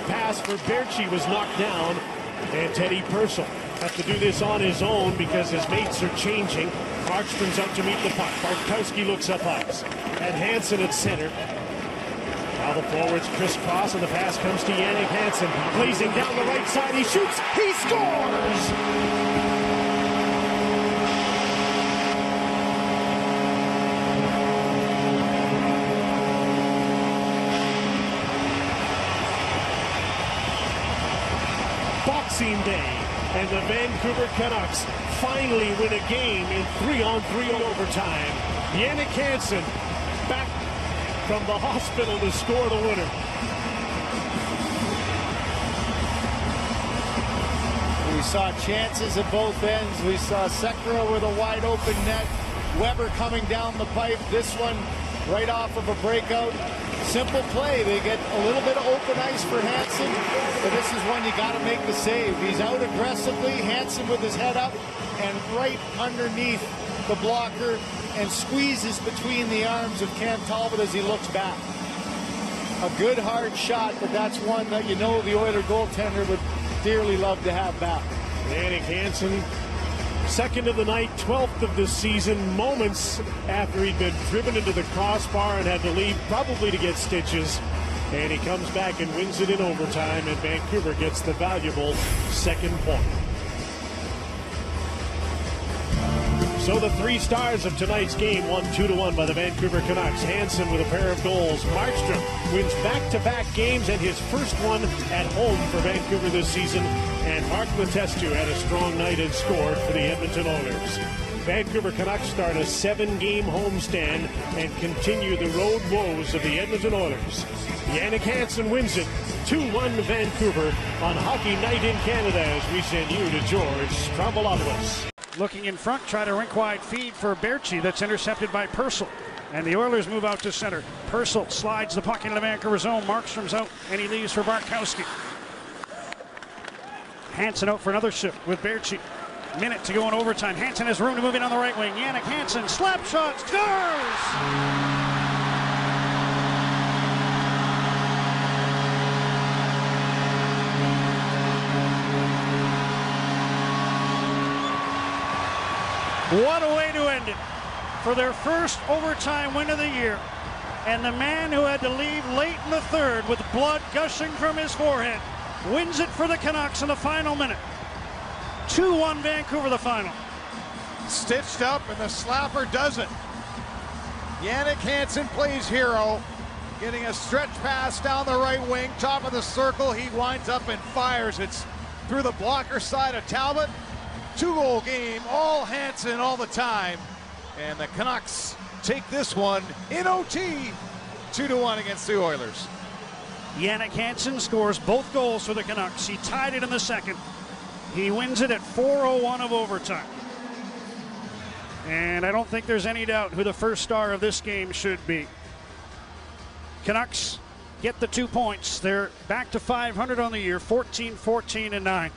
pass for Berchi was knocked down, and Teddy Purcell has to do this on his own because his mates are changing. Markstrom's out to meet the puck. Bartkowski looks up ice. And Hansen at center. Now the forwards crisscross, and the pass comes to Jannik Hansen. Blazing down the right side, he shoots, he scores! Boxing Day, and the Vancouver Canucks finally win a game in 3-on-3 overtime. Jannik Hansen back from the hospital to score the winner. We saw chances at both ends. We saw Sekera with a wide open net. Weber coming down the pipe. This one right off of a breakout. Simple play. They get a little bit of open ice for Hansen, but this is one you got to make the save. He's out aggressively. Hansen with his head up and right underneath the blocker and squeezes between the arms of Cam Talbot as he looks back. A good hard shot, but that's one that you know the Oiler goaltender would dearly love to have back. Jannik Hansen, second of the night, 12th of the season, moments after he'd been driven into the crossbar and had to leave probably to get stitches. And he comes back and wins it in overtime, and Vancouver gets the valuable second point. So the three stars of tonight's game won 2-1 by the Vancouver Canucks. Hansen with a pair of goals. Markstrom wins back-to-back games and his first one at home for Vancouver this season. And Mark Letestu had a strong night and scored for the Edmonton Oilers. Vancouver Canucks start a 7-game homestand and continue the road woes of the Edmonton Oilers. Jannik Hansen wins it 2-1 Vancouver on Hockey Night in Canada as we send you to George Stroumboulopoulos. Looking in front, try to rink-wide feed for Berchi. That's intercepted by Purcell. And the Oilers move out to center. Purcell slides the puck into the Vancouver zone. Markstrom's out, and he leaves for Bartkowski. Hansen out for another shift with Berchi. Minute to go in overtime. Hansen has room to move in on the right wing. Jannik Hansen, slap shot, scores! What a way to end it for their first overtime win of the year. And the man who had to leave late in the third with blood gushing from his forehead wins it for the Canucks in the final minute. 2-1 Vancouver, the final. Stitched up, and the slapper does it. Jannik Hansen plays hero, getting a stretch pass down the right wing, top of the circle. He winds up and fires. It's through the blocker side of Talbot. 2-goal game, all Hansen all the time. And the Canucks take this one in OT, 2-1 against the Oilers. Jannik Hansen scores both goals for the Canucks. He tied it in the second. He wins it at 4:01 of overtime. And I don't think there's any doubt who the first star of this game should be. Canucks get the 2 points. They're back to 500 on the year, 14-14-9.